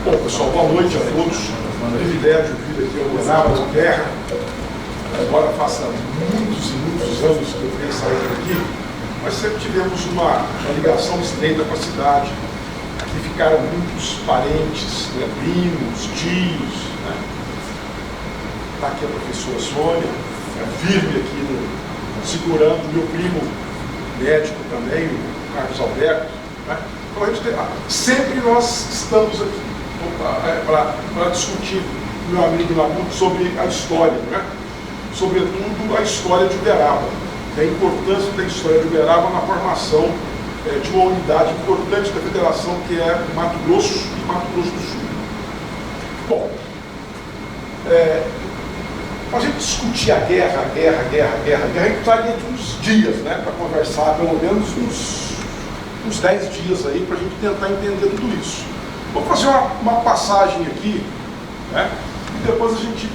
Bom, pessoal, boa noite a todos. É um privilégio vir aqui ao Uberaba da Terra. Agora faça muitos e muitos anos que eu venho saindo aqui, mas sempre tivemos uma ligação estreita com a cidade. Aqui ficaram muitos parentes, né, primos, tios. Está aqui a professora Sônia, firme aqui segurando meu primo médico também, o Carlos Alberto. Né? Então, sempre nós estamos aqui para discutir, meu amigo Nabucco, sobre a história, né? Sobretudo a história de Uberaba, a importância da história de Uberaba na formação de uma unidade importante da federação, que é Mato Grosso e Mato Grosso do Sul. Bom, para a gente discutir a guerra, a gente estaria de uns dias, né, para conversar, pelo menos uns 10 dias aí, para a gente tentar entender tudo isso. Vou fazer uma passagem aqui, né, e depois a gente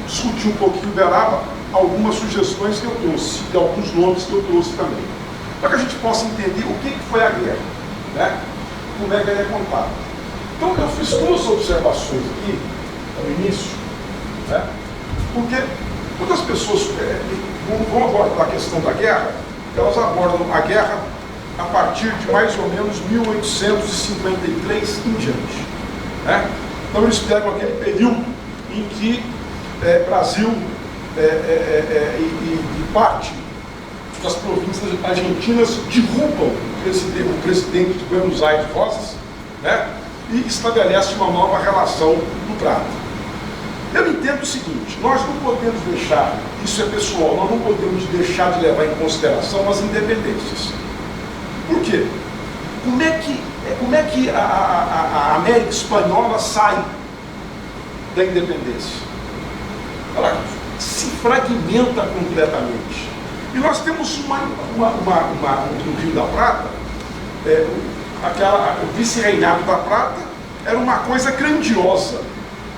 discutir um pouquinho Uberaba, algumas sugestões que eu trouxe, e alguns nomes que eu trouxe também, para que a gente possa entender o que foi a guerra, né, como é que ela é contada. Então, eu fiz duas observações aqui, no início, né, porque quando as pessoas vão abordar a questão da guerra, elas abordam a guerra a partir de mais ou menos 1853 em diante. Né? Então eles pegam aquele período em que Brasil e parte das províncias argentinas derrubam o presidente de Buenos Aires, Rosas, né? E estabelece uma nova relação do trato. Eu entendo o seguinte: nós não podemos deixar, isso é pessoal, nós não podemos deixar de levar em consideração as independências. Por quê? Como é que a América Espanhola sai da independência? Ela se fragmenta completamente. E nós temos no Rio da Prata, o vice-reinado da Prata era uma coisa grandiosa.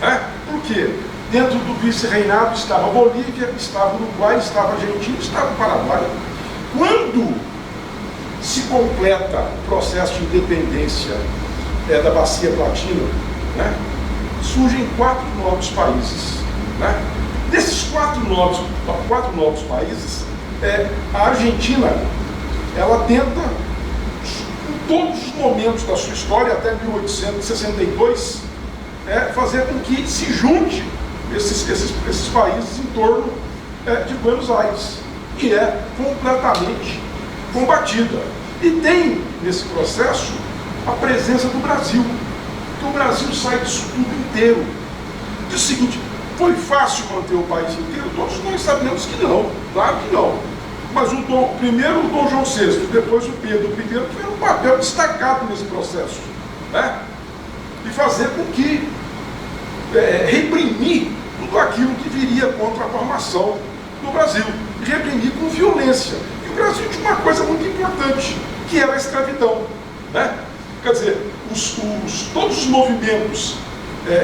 Né? Por quê? Dentro do vice-reinado estava a Bolívia, estava o Uruguai, estava a Argentina, estava o Paraguai. Quando se completa o processo de independência da Bacia Platina, né, surgem 4 novos países. Né? Desses 4 novos países, a Argentina, ela tenta, em todos os momentos da sua história, até 1862, fazer com que se junte esses países em torno de Buenos Aires, que é completamente combatida. E tem, nesse processo, a presença do Brasil, porque o Brasil sai disso tudo inteiro. Diz o seguinte: foi fácil manter o país inteiro? Todos nós sabemos que não, claro que não. Mas primeiro o Dom João VI, depois o Pedro I, tiveram um papel destacado nesse processo, né? E fazer com que reprimir tudo aquilo que viria contra a formação do Brasil, e reprimir com violência. E o Brasil tinha uma coisa muito importante, que era a escravidão, né? Quer dizer, todos os movimentos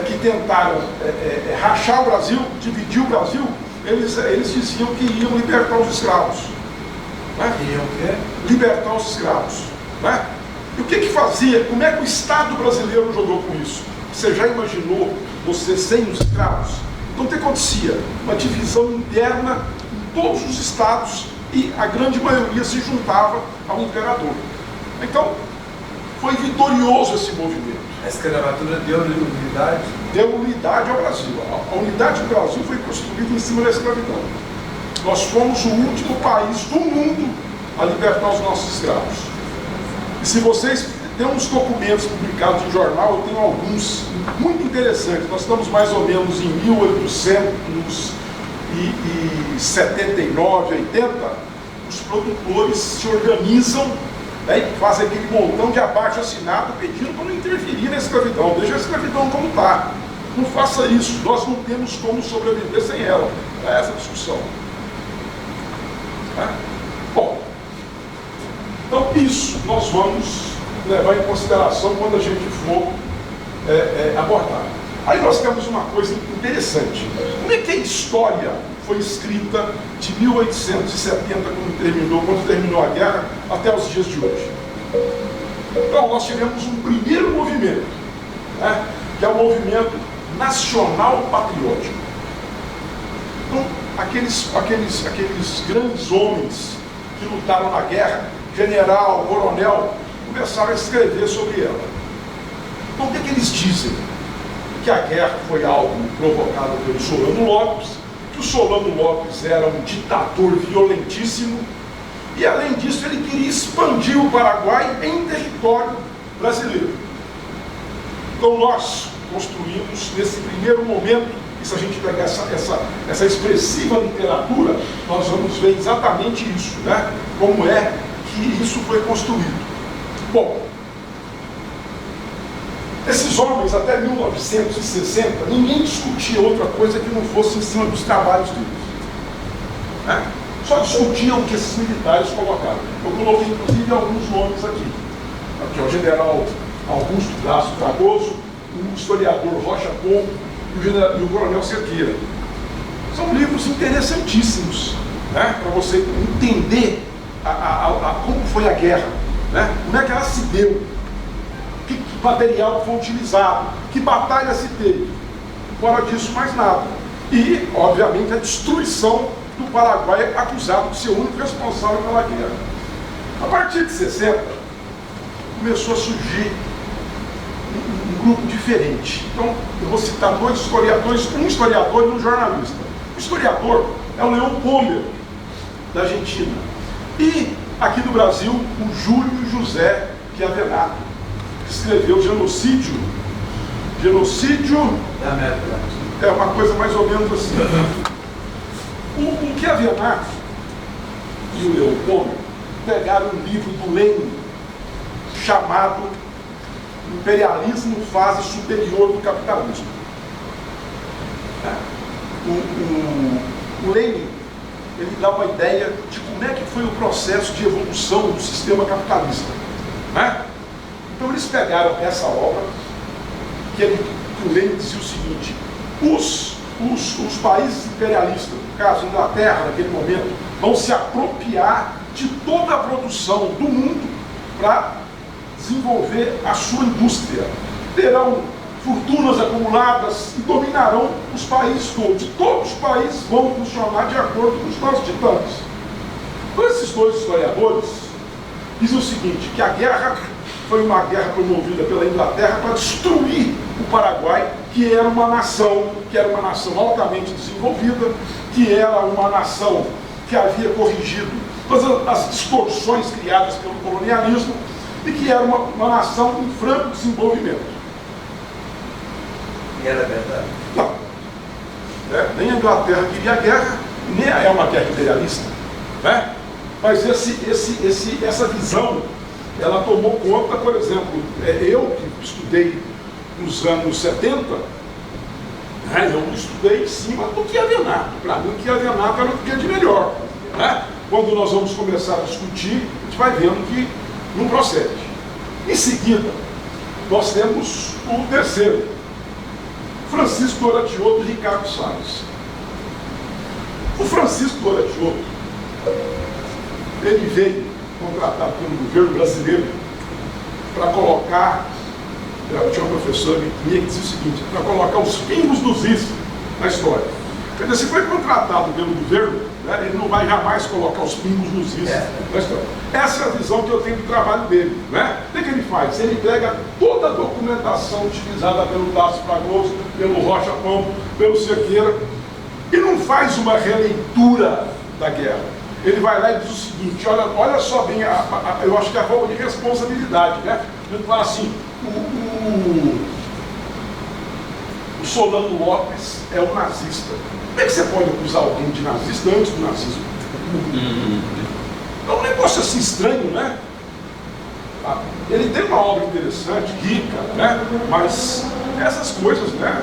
que tentaram rachar o Brasil, dividir o Brasil, eles diziam que iam libertar os escravos. Né? Libertar os escravos. Né? E o que fazia? Como é que o Estado brasileiro jogou com isso? Você já imaginou você sem os escravos? Então o que acontecia? Uma divisão interna em todos os estados, e a grande maioria se juntava ao imperador. Então, foi vitorioso esse movimento. A escravatura deu unidade? Deu unidade ao Brasil. A unidade do Brasil foi construída em cima da escravidão. Nós fomos o último país do mundo a libertar os nossos escravos. E se vocês têm uns documentos publicados em jornal, eu tenho alguns muito interessantes. Nós estamos mais ou menos em 1879, 80, os produtores se organizam, né, e fazem aquele montão de abaixo-assinado pedindo para não interferir na escravidão. Deixa a escravidão como está. Não faça isso. Nós não temos como sobreviver sem ela. É essa a discussão. Né? Bom, então isso nós vamos levar em consideração quando a gente for abordar. Aí nós temos uma coisa interessante. Como é que a história foi escrita de 1870, quando terminou a guerra, até os dias de hoje? Então, nós tivemos um primeiro movimento, né, que é o movimento nacional patriótico. Então, aqueles grandes homens que lutaram na guerra, general, coronel, começaram a escrever sobre ela. Então, o que eles dizem? Que a guerra foi algo provocado pelo Solano Lopes, que o Solano Lopes era um ditador violentíssimo, e além disso ele queria expandir o Paraguai em território brasileiro. Então nós construímos nesse primeiro momento, e se a gente pegar essa expressiva literatura, nós vamos ver exatamente isso, né? Como é que isso foi construído. Bom, esses homens até 1960, ninguém discutia outra coisa que não fosse em cima dos trabalhos deles, né? Só discutiam o que esses militares colocaram. Eu coloquei inclusive alguns nomes aqui. Aqui é o general Augusto Castro Fragoso, o historiador Rocha Pombo e o coronel Cerqueira. São livros interessantíssimos, né? Para você entender como foi a guerra, né? Como é que ela se deu, que material foi utilizado, que batalha se teve. Fora disso, mais nada. E, obviamente, a destruição do Paraguai, acusado de ser o único responsável pela guerra. A partir de 60, começou a surgir um grupo diferente. Então, eu vou citar dois historiadores, um historiador e um jornalista. O historiador é o Leon Pommer, da Argentina. E, aqui no Brasil, o Júlio José Chiavenato, que escreveu Genocídio. Genocídio Da América Latina. é uma coisa mais ou menos assim. O Chiavenato e o Leon Pommer pegaram um livro do Lenin chamado Imperialismo, Fase Superior do Capitalismo. O Lenin, ele dá uma ideia de como é que foi o processo de evolução do sistema capitalista, né? Então eles pegaram essa obra, que o Lenin dizia o seguinte: os países imperialistas, no caso a Inglaterra naquele momento, vão se apropriar de toda a produção do mundo para desenvolver a sua indústria. Terão fortunas acumuladas e dominarão os países todos. E todos os países vão funcionar de acordo com os nossos titãs. Então esses dois historiadores dizem o seguinte, que a guerra foi uma guerra promovida pela Inglaterra para destruir o Paraguai, que era uma nação altamente desenvolvida, que era uma nação que havia corrigido todas as distorções criadas pelo colonialismo e que era uma nação em franco desenvolvimento. E era verdade? Não. Nem a Inglaterra queria a guerra, nem é uma guerra imperialista, né? Mas essa visão, ela tomou conta, por exemplo, eu que estudei nos anos 70, eu estudei em cima do Chiavenato. Para mim, o Chiavenato era o que tinha de melhor, né? Quando nós vamos começar a discutir, a gente vai vendo que não procede. Em seguida, nós temos o terceiro, Francisco Oratioto e Ricardo Salles. O Francisco Oratioto, ele veio contratado pelo governo brasileiro para colocar, tinha uma professora minha que dizia o seguinte, para colocar os pingos dos is na história. Quer dizer, se foi contratado pelo governo, né, ele não vai jamais colocar os pingos nos is na história. Essa é a visão que eu tenho do trabalho dele, né? O que ele faz? Ele pega toda a documentação utilizada pelo Tasso Fragoso, pelo Rocha Pombo, pelo Cerqueira, e não faz uma releitura da guerra. Ele vai lá e diz o seguinte, olha só bem, eu acho que é a forma de responsabilidade, né? Ele fala assim, o Solano Lopes é um nazista. Como é que você pode acusar alguém de nazista antes do nazismo? É um negócio assim estranho, né? Ele tem uma obra interessante, rica, né? Mas essas coisas, né?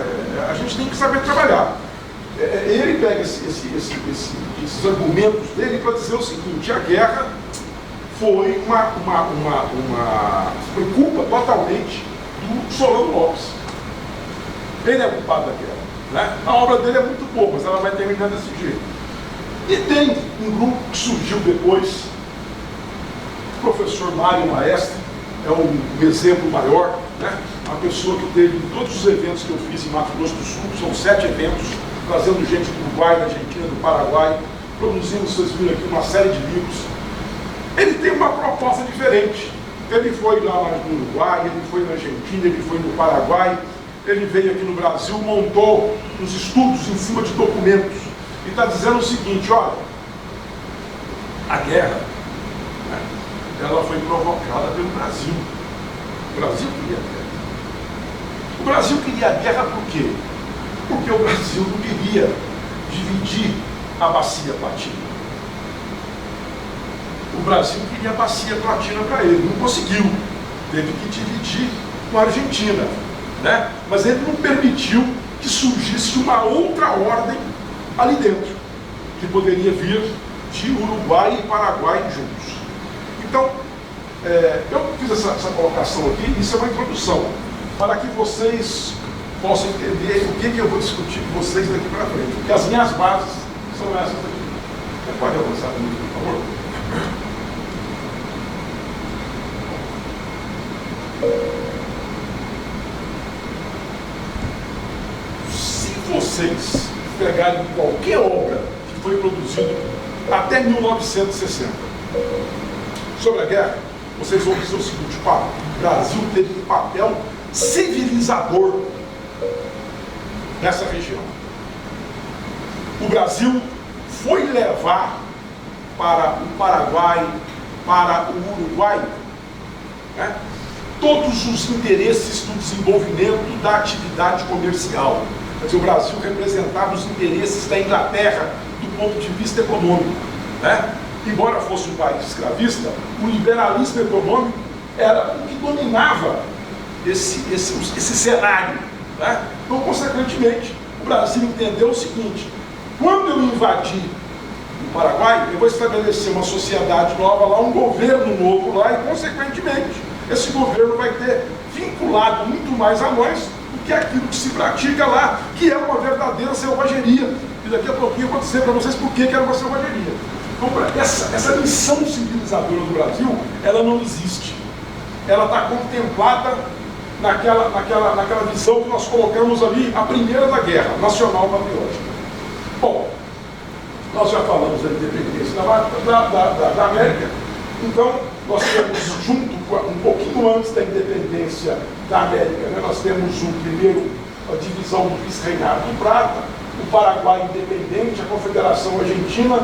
A gente tem que saber trabalhar. Ele pega esses argumentos dele para dizer o seguinte, a guerra foi foi culpa totalmente do Solano Lopes. Ele é culpado da guerra, né? A obra dele é muito boa, mas ela vai terminar desse jeito. E tem um grupo que surgiu depois, o professor Mário Maestre, é um exemplo maior, né? Uma pessoa que teve todos os eventos que eu fiz em Mato Grosso do Sul, são 7 eventos, trazendo gente do Uruguai, da Argentina, do Paraguai, produzindo, vocês viram aqui, uma série de livros. Ele tem uma proposta diferente. Ele foi lá no Uruguai, ele foi na Argentina, ele foi no Paraguai, ele veio aqui no Brasil, montou uns estudos em cima de documentos e está dizendo o seguinte: olha, a guerra, né, ela foi provocada pelo Brasil. O Brasil queria a guerra. O Brasil queria a guerra por quê? Porque o Brasil não queria dividir a bacia platina. O Brasil queria a bacia platina para ele, não conseguiu. Teve que dividir com a Argentina, né? Mas ele não permitiu que surgisse uma outra ordem ali dentro, que poderia vir de Uruguai e Paraguai juntos. Então, eu fiz essa colocação aqui, isso é uma introdução, para que vocês possam entender o que eu vou discutir com vocês daqui para frente, porque as minhas bases são essas aqui. Pode avançar comigo, por favor? Se vocês pegarem qualquer obra que foi produzida até 1960 sobre a guerra, vocês vão dizer o seguinte: o Brasil teve um papel civilizador nessa região. O Brasil foi levar para o Paraguai, para o Uruguai, né, todos os interesses do desenvolvimento da atividade comercial. Quer dizer, o Brasil representava os interesses da Inglaterra do ponto de vista econômico, né? Embora fosse um país escravista, o liberalismo econômico era o que dominava esse cenário, né? Então, consequentemente, o Brasil entendeu o seguinte: quando eu invadir o Paraguai, eu vou estabelecer uma sociedade nova lá, um governo novo lá, e, consequentemente, esse governo vai ter vinculado muito mais a nós do que aquilo que se pratica lá, que é uma verdadeira selvageria. E daqui a pouquinho eu vou dizer para vocês por que era uma selvageria. Então, essa missão civilizadora do Brasil, ela não existe. Ela está contemplada naquela visão que nós colocamos ali, a primeira da guerra, nacional patriótica. Bom, nós já falamos da independência da América, então nós temos, junto, um pouquinho antes da independência da América, né, nós temos a divisão do vice-reinado do Prata, o Paraguai independente, a Confederação Argentina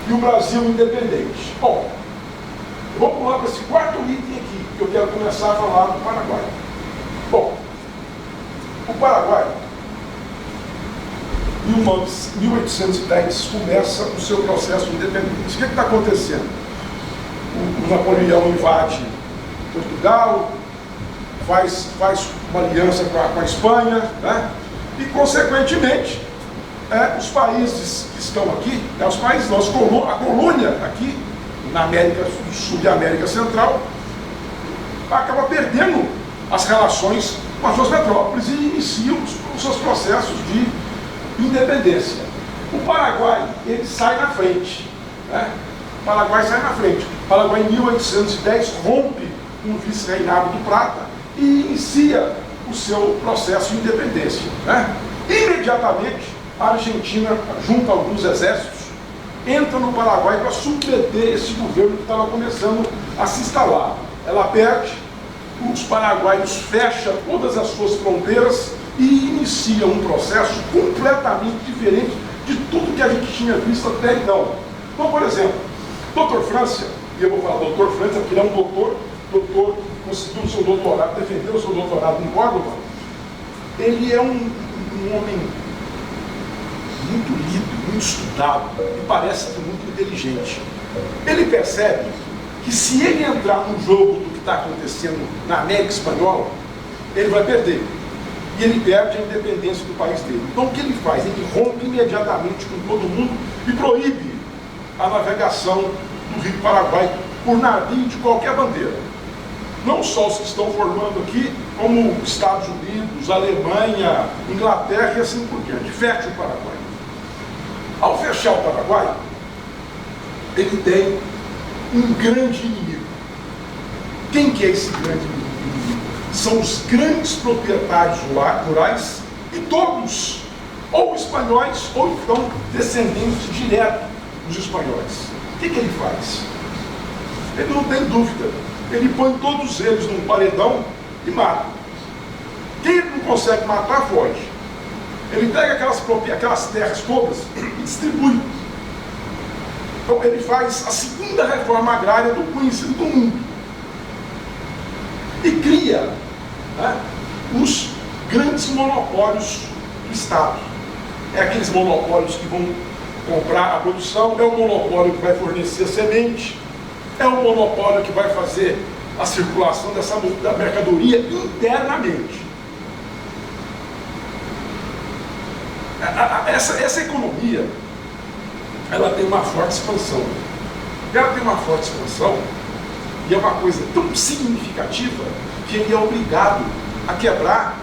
e o Brasil independente. Bom, vamos pular para esse quarto item aqui, que eu quero começar a falar do Paraguai. Bom, o Paraguai, em 1810, começa o seu processo de independência. O que está acontecendo? O Napoleão invade Portugal, faz uma aliança com a Espanha, né? E, consequentemente, os países que estão aqui, os países, a colônia aqui, na América do Sul e América Central, acaba perdendo as relações com as suas metrópoles e inicia os seus processos de independência. O Paraguai, ele sai na frente, né? O Paraguai sai na frente. O Paraguai, em 1810, rompe com o vice-reinado do Prata e inicia o seu processo de independência, né? Imediatamente, a Argentina junta alguns exércitos, entra no Paraguai para submeter esse governo que estava começando a se instalar. Ela perde, os paraguaios fecham todas as suas fronteiras e inicia um processo completamente diferente de tudo que a gente tinha visto até então. Então, por exemplo, Dr. França, e eu vou falar Dr. França porque ele é um doutor, conseguiu o seu doutorado, defendeu o seu doutorado em Córdoba. Ele é um homem muito lido, muito estudado e parece muito inteligente. Ele percebe que se ele entrar no jogo do que está acontecendo na América Espanhola, ele vai perder. E ele perde a independência do país dele. Então o que ele faz? Ele rompe imediatamente com todo mundo e proíbe a navegação do Rio Paraguai por navio de qualquer bandeira. Não só os que estão formando aqui, como Estados Unidos, Alemanha, Inglaterra e assim por diante. Fecha o Paraguai. Ao fechar o Paraguai, ele tem um grande inimigo. Quem que é esse grande inimigo? são os grandes proprietários rurais, e todos, ou espanhóis, ou então descendentes diretos dos espanhóis. O que ele faz? Ele não tem dúvida, ele põe todos eles num paredão e mata. Quem ele não consegue matar, foge. Ele pega aquelas terras todas e distribui. Então ele faz a segunda reforma agrária do conhecido do mundo. E cria, né, os grandes monopólios do Estado. É aqueles monopólios que vão comprar a produção, é o monopólio que vai fornecer a semente, é o monopólio que vai fazer a circulação da mercadoria internamente. Essa economia, ela tem uma forte expansão. Ela tem uma forte expansão e é uma coisa tão significativa que ele é obrigado a quebrar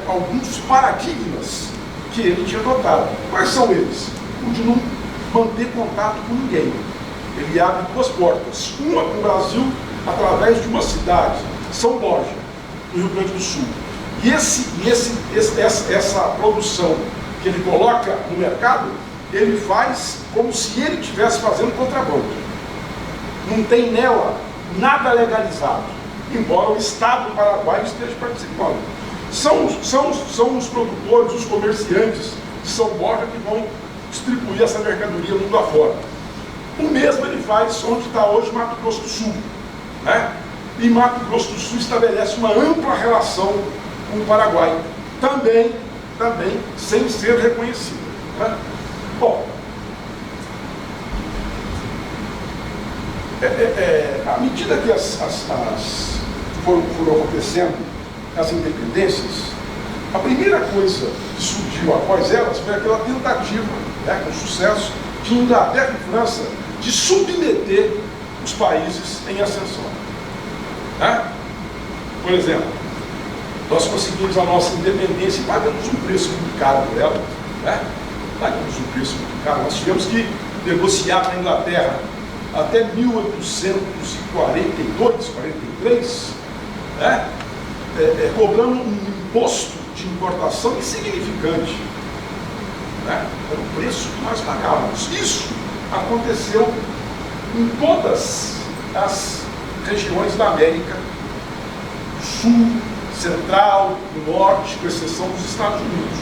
alguns paradigmas que ele tinha adotado. Quais são eles? O de não manter contato com ninguém. Ele abre duas portas. Uma para o Brasil, através de uma cidade, São Borja, no Rio Grande do Sul. E essa produção que ele coloca no mercado, ele faz como se ele estivesse fazendo contrabando. Não tem nela nada legalizado, embora o Estado do Paraguai esteja participando. São os produtores, os comerciantes de São Borja que vão distribuir essa mercadoria mundo afora. O mesmo ele faz onde está hoje Mato Grosso do Sul, né? E Mato Grosso do Sul estabelece uma ampla relação com o Paraguai, também sem ser reconhecida, né? Bom, à medida que foram acontecendo as independências, a primeira coisa que surgiu após elas foi aquela tentativa, né, com sucesso, de Inglaterra e França de submeter os países em ascensão. Né? Por exemplo, nós conseguimos a nossa independência e pagamos um preço muito caro por ela. Né? Pagamos um preço muito caro. Nós tivemos que negociar com a Inglaterra até 1842, 43, né? Cobrando um imposto de importação insignificante. Né? Era o preço que nós pagávamos. Isso aconteceu em todas as regiões da América do Sul, Central, do Norte, com exceção dos Estados Unidos.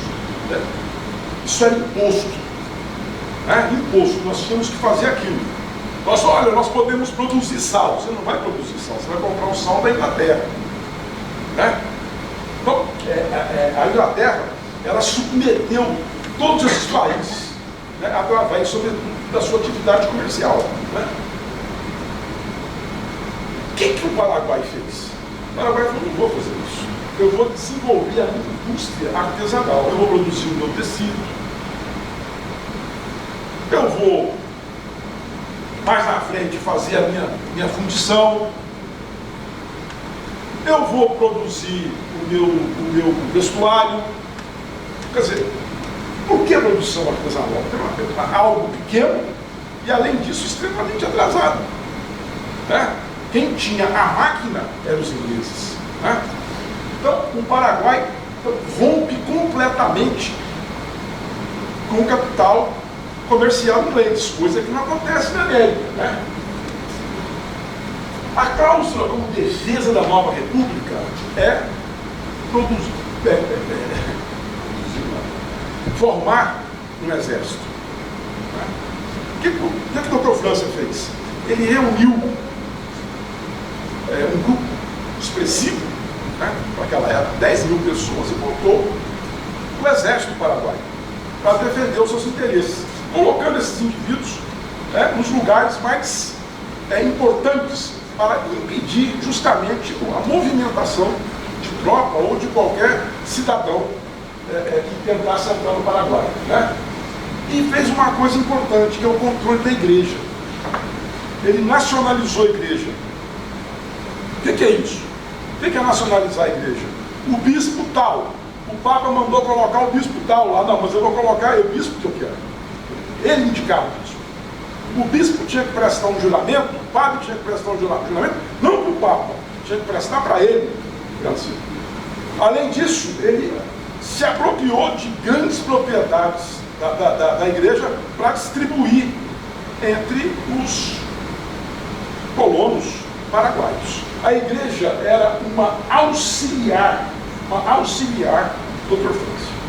Né? Isso era imposto. Né? Imposto, nós tínhamos que fazer aquilo. Nós podemos produzir sal. Você não vai produzir sal, você vai comprar o sal da Inglaterra. Né? Então, a Inglaterra, ela submeteu todos esses países, né, através, sobretudo, da sua atividade comercial. Né? O que o Paraguai fez? O Paraguai falou: não vou fazer isso. Eu vou desenvolver a minha indústria artesanal. Eu vou produzir o meu tecido. Eu vou, mais na frente, fazer a minha fundição. Eu vou produzir o meu vestuário. Quer dizer, por que a produção artesanal? É algo pequeno e, além disso, extremamente atrasado. Né? Quem tinha a máquina eram os ingleses. Né? Então, o Paraguai rompe completamente com o capital comercial inglês, coisa que não acontece na América. Né? A cláusula como defesa da nova república é formar um exército. O que o Dr. França fez? Ele reuniu um grupo expressivo, né, para aquela época, 10 mil pessoas, e montou o exército do Paraguai para defender os seus interesses, colocando esses indivíduos nos lugares mais importantes para impedir justamente a movimentação de tropa ou de qualquer cidadão que tentasse entrar no Paraguai. Né? E fez uma coisa importante, que é o controle da igreja. Ele nacionalizou a igreja. O que é isso? O que é nacionalizar a igreja? O bispo tal. O Papa mandou colocar o bispo tal lá. Não, mas eu vou colocar o bispo que eu quero. Ele indicava isso. O bispo tinha que prestar um juramento, o padre tinha que prestar um juramento, não para o Papa, tinha que prestar para ele. Brasil. Além disso, ele se apropriou de grandes propriedades da igreja para distribuir entre os colonos paraguaios. A igreja era uma auxiliar do Dr. França.